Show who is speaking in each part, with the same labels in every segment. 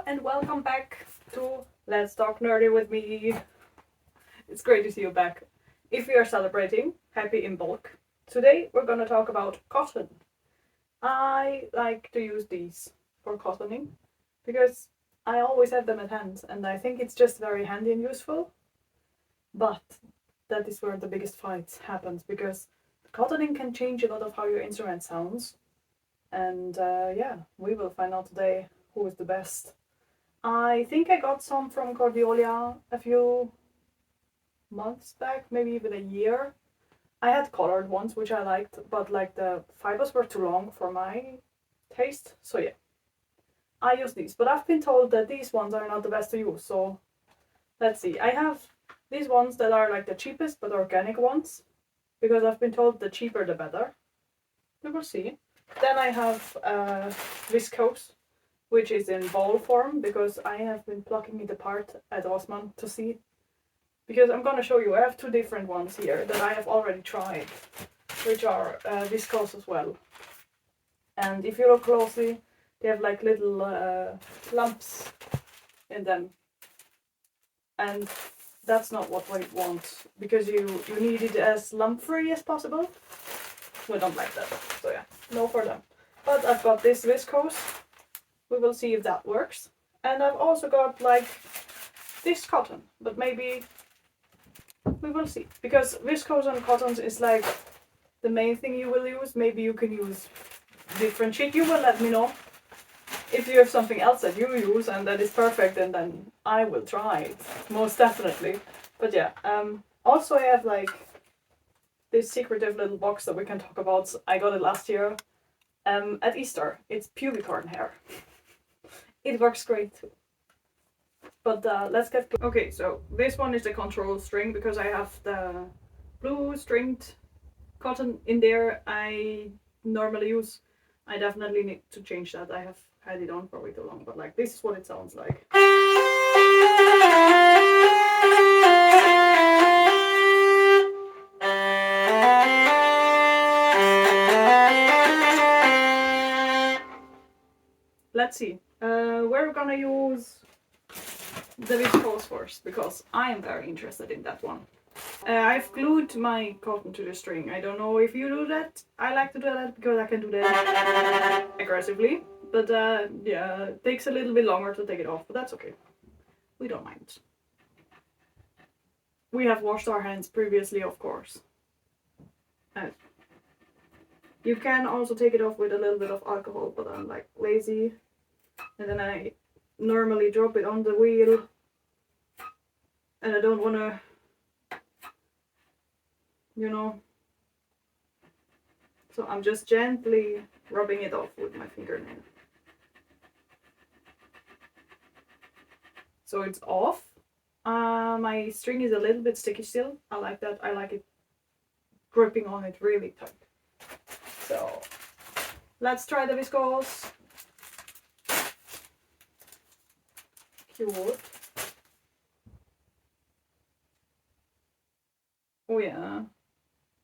Speaker 1: and welcome back to Let's Talk Nerdy with me. It's great to see you back. If you are celebrating, happy imbolc. Today we're gonna talk about cotton. I like to use these for cottoning because I always have them at hand and I think it's just very handy and useful. But that is where the biggest fight happens because cottoning can change a lot of how your instrument sounds. And yeah, we will find out today who is the best. I think I got some from Cordiolia a few months back, maybe even a year. I had colored ones which I liked, but like the fibers were too long for my taste. So yeah, I use these, but I've been told that these ones are not the best to use. So let's see. I have these ones that are like the cheapest but organic ones because I've been told the cheaper the better. We will see. Then I have viscose, which is in ball form because I have been plucking it apart at Osman to see. Because I'm gonna show you, I have two different ones here that I have already tried, which are viscose as well. And if you look closely, they have like little lumps in them. And that's not what we want because you need it as lump free as possible. We don't like that, so yeah, no for them. But I've got this viscose. We will see if that works. And I've also got like this cotton, but maybe we will see. Because viscose and cottons is like the main thing you will use. Maybe you can use different shit. You will let me know if you have something else that you use and that is perfect, and then I will try it, most definitely. But yeah, also I have like this secretive little box that we can talk about. I got it last year at Easter. It's pubicorn hair. It works great too. But let's get... Okay, so this one is the control string because I have the blue stringed cotton in there I normally use. I definitely need to change that. I have had it on for way too long, but like this is what it sounds like. Let's see. We're gonna use the viscose first because I am very interested in that one. I've glued my cotton to the string. I don't know if you do that. I like to do that because I can do that aggressively. But yeah, it takes a little bit longer to take it off, but that's okay. We don't mind. We have washed our hands previously, of course. You can also take it off with a little bit of alcohol, but I'm like lazy. And then I normally drop it on the wheel. And I don't want to, you know. So I'm just gently rubbing it off with my fingernail. So it's off. My string is a little bit sticky still. I like that. I like it gripping on it really tight. So let's try the viscose. Cute. Oh yeah,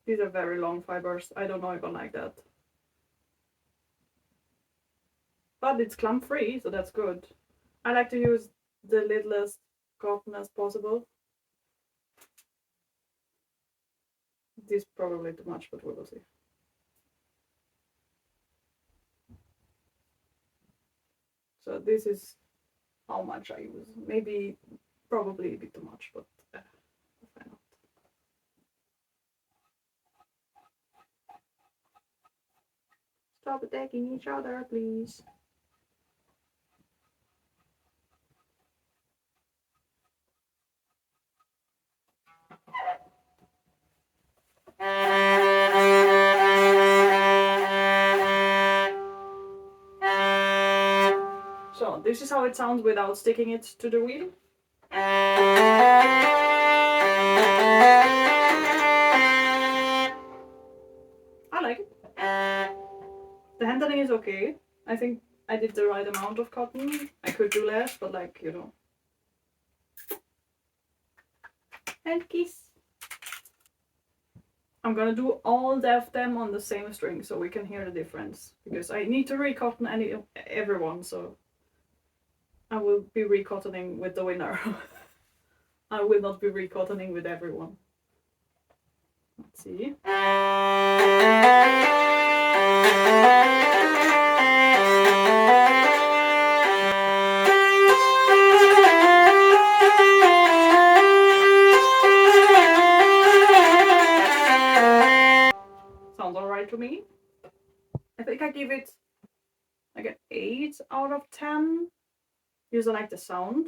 Speaker 1: these are very long fibers. I don't know if I like that. But it's clump free, so that's good. I like to use the littlest cotton as possible. This is probably too much, but we will see. So this is how much I use. Maybe, probably a bit too much, but why not? Stop attacking each other, please. So this is how it sounds without sticking it to the wheel. I like it. The handling is okay. I think I did the right amount of cotton. I could do less, but like, you know. And kiss. I'm gonna do all of them on the same string so we can hear the difference. Because I need to re-cotton everyone, so I will be recottoning with the winner. I will not be recottoning with everyone. Let's see. Sounds alright to me. I think I give it like an 8 out of 10 because I like the sound.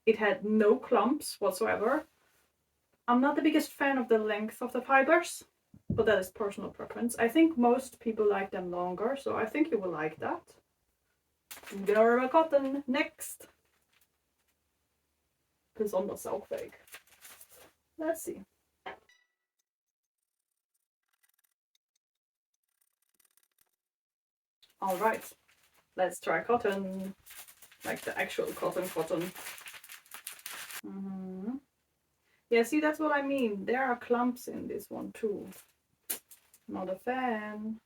Speaker 1: It had no clumps whatsoever. I'm not the biggest fan of the length of the fibers, but that is personal preference. I think most people like them longer, so I think you will like that. Normal cotton next. Besonders saugfähig. Let's see. All right, let's try cotton, like the actual cotton. Yeah, see, that's what I mean. There are clumps in this one too. Not a fan.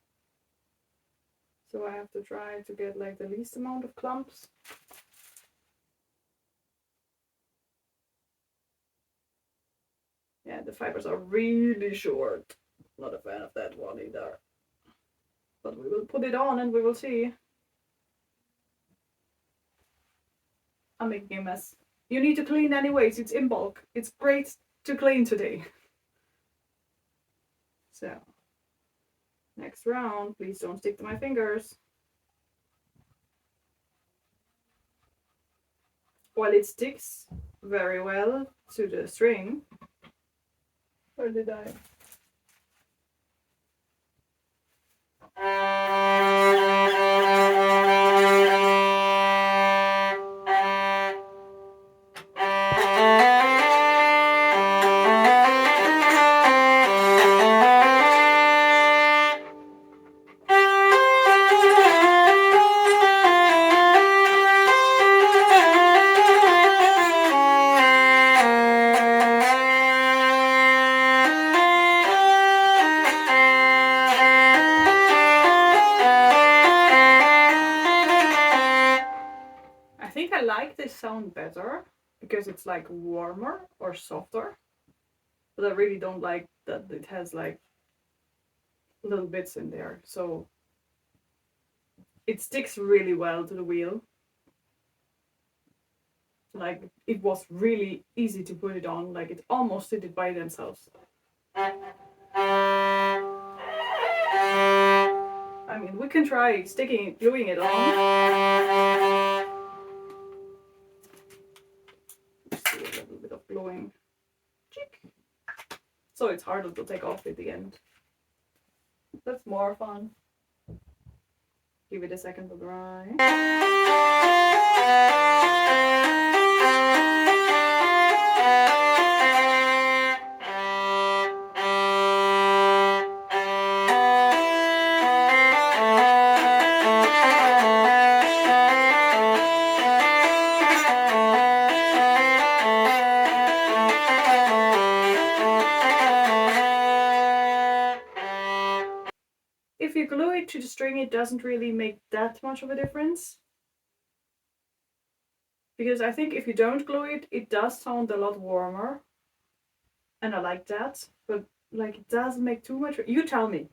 Speaker 1: So I have to try to get like the least amount of clumps. Yeah, the fibers are really short. Not a fan of that one either. But we will put it on and we will see. I'm making a mess. You need to clean anyways, it's imbolc. It's great to clean today. So, next round, please don't stick to my fingers. While it sticks very well to the string. Where did I? I like this sound better because it's like warmer or softer, but I really don't like that it has like little bits in there, so it sticks really well to the wheel. Like it was really easy to put it on, like it almost did it by themselves. I mean, we can try gluing it on. Glowing. So it's harder to take off at the end. That's more fun. Give it a second to dry. If you glue it to the string, it doesn't really make that much of a difference. Because I think if you don't glue it, it does sound a lot warmer. And I like that. But like it doesn't make too much. You tell me.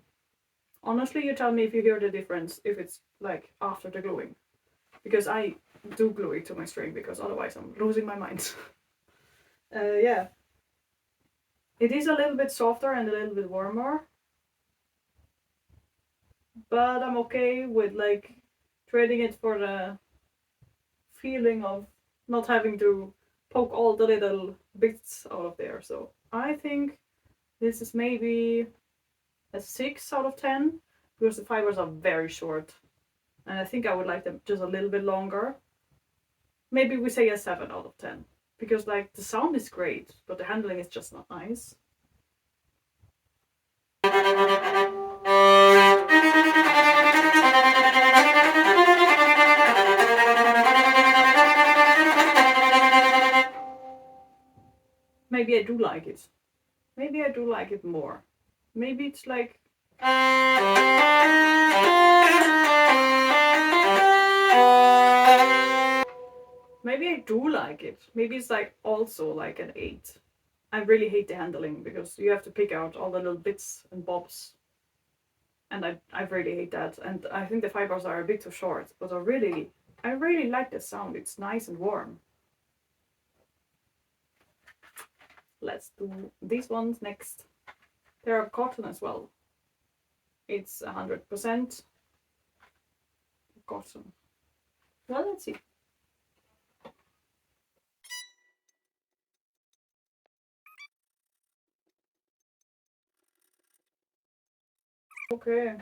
Speaker 1: Honestly, you tell me if you hear the difference, if it's like after the gluing. Because I do glue it to my string, because otherwise I'm losing my mind. Yeah. It is a little bit softer and a little bit warmer. But I'm okay with like trading it for the feeling of not having to poke all the little bits out of there. So I think this is maybe a 6 out of 10 because the fibers are very short. And I think I would like them just a little bit longer. Maybe we say a 7 out of 10 because like the sound is great, but the handling is just not nice. Maybe I do like it. Maybe I do like it more. Maybe it's like... Maybe I do like it. Maybe it's like also like an 8. I really hate the handling because you have to pick out all the little bits and bobs. And I really hate that. And I think the fibers are a bit too short, but I really like the sound. It's nice and warm. Let's do these ones next. They are cotton as well. It's 100% cotton. Well, let's see. Okay.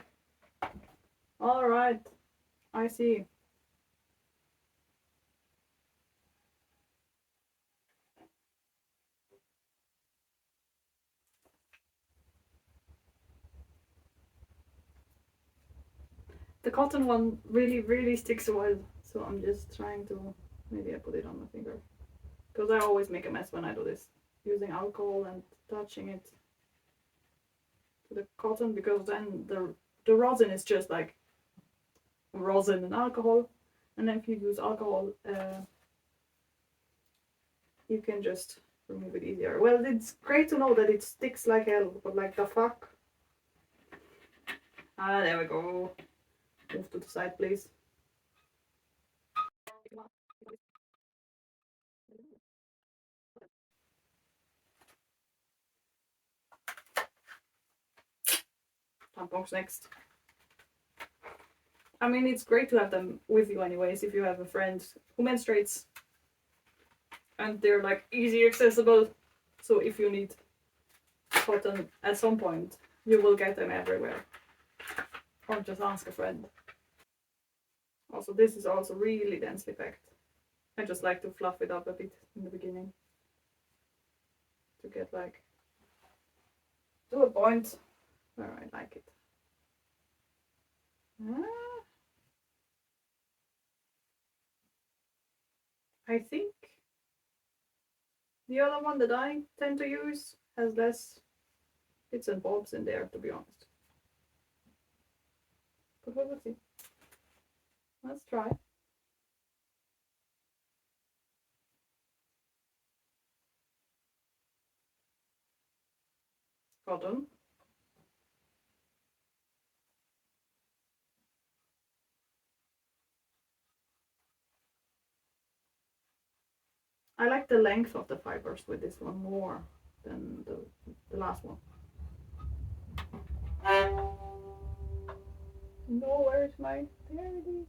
Speaker 1: All right. I see. The cotton one really sticks a while, so I'm just trying to, maybe I put it on my finger. Because I always make a mess when I do this. Using alcohol and touching it to the cotton, because then the rosin is just like rosin and alcohol. And then if you use alcohol, you can just remove it easier. Well, it's great to know that it sticks like hell, but like the fuck. Ah, there we go. Move to the side, please. Tampons next. I mean, it's great to have them with you anyways if you have a friend who menstruates. And they're like easy accessible. So if you need cotton at some point, you will get them everywhere. Or just ask a friend. Also, this is also really densely packed. I just like to fluff it up a bit in the beginning. To get like to a point where I like it. I think the other one that I tend to use has less bits and bobs in there, to be honest. But we'll see. Let's try. Cotton. I like the length of the fibers with this one more than the last one. No, where's my... There it is.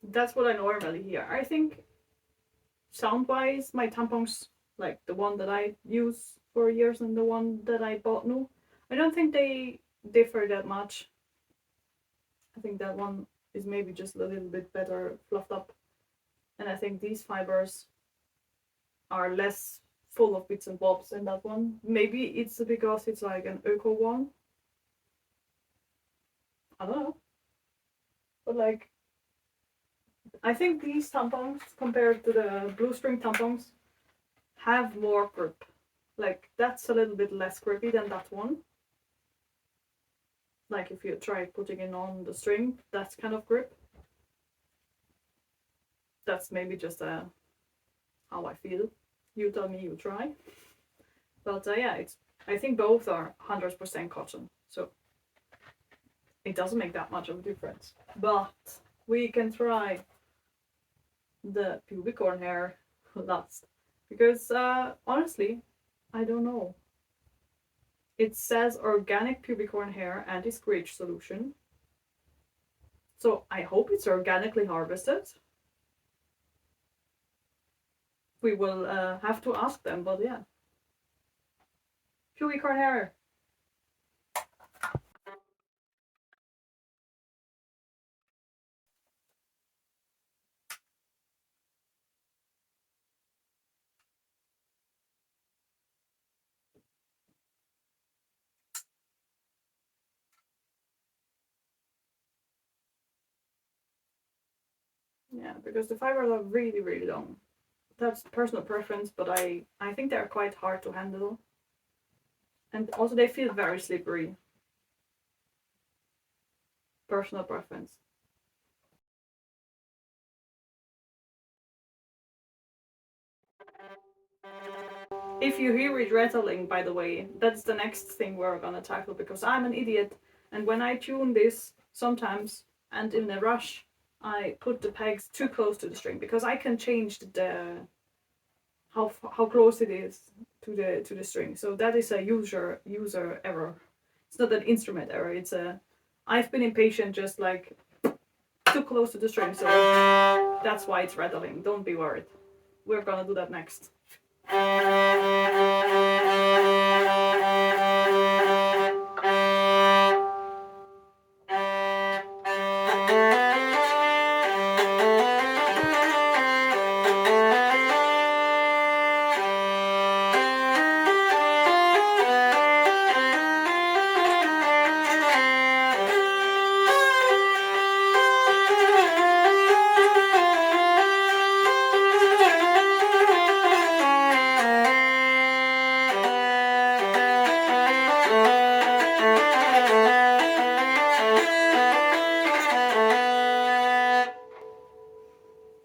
Speaker 1: That's what I normally hear. I think soundwise, my tampons, like the one that I use for years and the one that I bought new, I don't think they differ that much. I think that one is maybe just a little bit better fluffed up. And I think these fibers are less full of bits and bobs in that one. Maybe it's because it's like an eco one. I don't know. But like, I think these tampons compared to the blue string tampons have more grip. Like that's a little bit less grippy than that one. Like if you try putting it on the string, that's kind of grip. That's maybe just how I feel. You tell me, you try. But yeah, I think both are 100% cotton, so it doesn't make that much of a difference. But we can try the pubicorn hair last, because honestly, I don't know. It says organic pubicorn hair anti-scratch solution. So I hope it's organically harvested. We will have to ask them, but yeah. Pubicorn hair. Yeah, because the fibers are really, really long. That's personal preference, but I think they're quite hard to handle. And also they feel very slippery. Personal preference. If you hear it rattling, by the way, that's the next thing we're gonna tackle because I'm an idiot. And when I tune this, sometimes, and in a rush, I put the pegs too close to the string because I can change the how close it is to the string. So that is a user error. It's not an instrument error. It's a I've been impatient, just like too close to the string. So that's why it's rattling. Don't be worried. We're gonna do that next.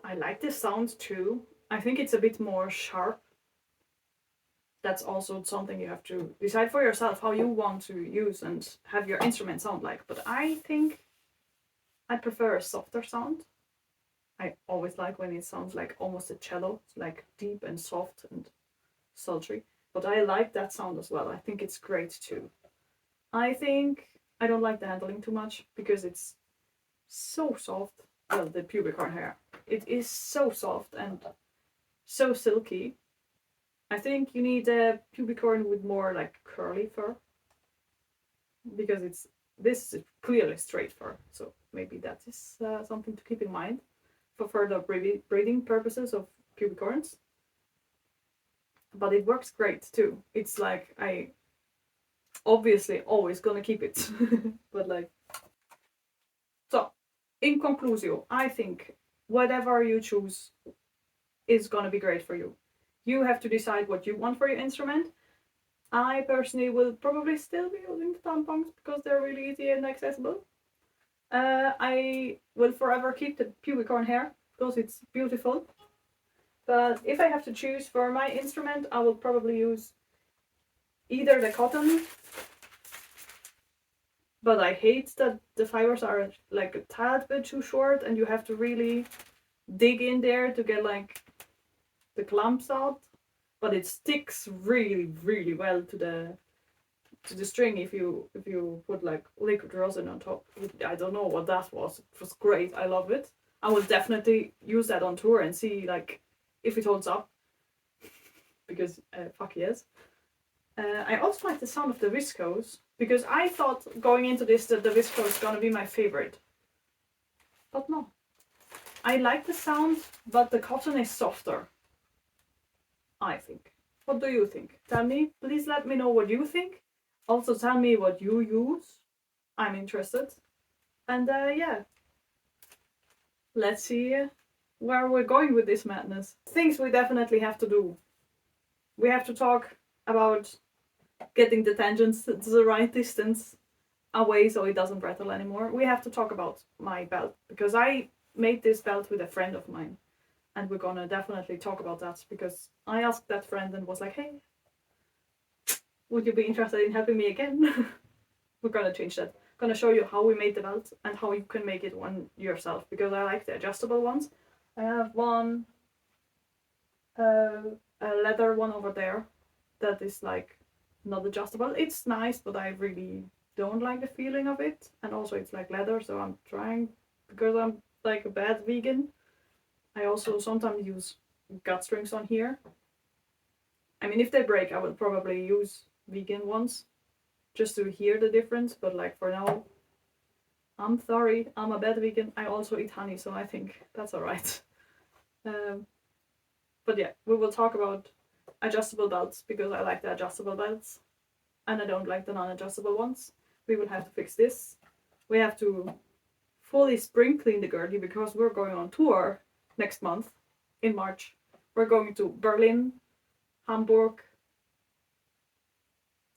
Speaker 1: I like this sound too. I think it's a bit more sharp. That's also something you have to decide for yourself how you want to use and have your instrument sound like. But I think I prefer a softer sound. I always like when it sounds like almost a cello, it's like deep and soft and sultry. But I like that sound as well. I think it's great too. I think I don't like the handling too much because it's so soft. Well, the pubicorn hair. It is so soft and so silky. I think you need a pubicorn with more like curly fur because this is clearly straight fur. So maybe that is something to keep in mind for further breeding purposes of pubicorns. But it works great too. It's like I obviously always gonna keep it, but like so. In conclusion, I think whatever you choose is gonna be great for you. You have to decide what you want for your instrument. I personally will probably still be using the tampons because they're really easy and accessible. I will forever keep the pubicorn hair because it's beautiful. But if I have to choose for my instrument, I will probably use either the cotton, but I hate that the fibers are like a tad bit too short and you have to really dig in there to get like the clumps out. But it sticks really, really well to the string if you put like liquid rosin on top. I don't know what that was. It was great. I love it. I will definitely use that on tour and see like if it holds up. Because fuck yes. I also like the sound of the viscose because I thought going into this that the viscose is gonna be my favorite. But no. I like the sound, but the cotton is softer. I think. What do you think? Tell me, please let me know what you think. Also tell me what you use. I'm interested. And yeah, let's see where we're going with this madness. Things we definitely have to do. We have to talk about getting the tangents to the right distance away so it doesn't rattle anymore. We have to talk about my belt because I made this belt with a friend of mine. And we're gonna definitely talk about that because I asked that friend and was like, hey, would you be interested in helping me again? We're gonna change that. Gonna show you how we made the belt and how you can make it one yourself because I like the adjustable ones. I have one, a leather one over there that is like not adjustable. It's nice, but I really don't like the feeling of it. And also it's like leather, so I'm trying because I'm like a bad vegan, I also sometimes use gut strings on here. I mean, if they break, I will probably use vegan ones just to hear the difference, but like for now, I'm sorry, I'm a bad vegan. I also eat honey, so I think that's alright. But yeah, we will talk about adjustable belts because I like the adjustable belts and I don't like the non-adjustable ones. We will have to fix this. We have to fully spring clean the Gertie because we're going on tour next month in March. We're going to Berlin, Hamburg,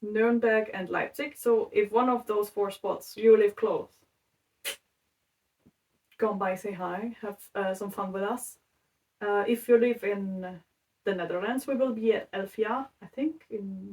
Speaker 1: Nuremberg, and Leipzig. So if one of those 4 spots you live close, come by, say hi, have some fun with us. If you live in the Netherlands, we will be at Elfia, I think, in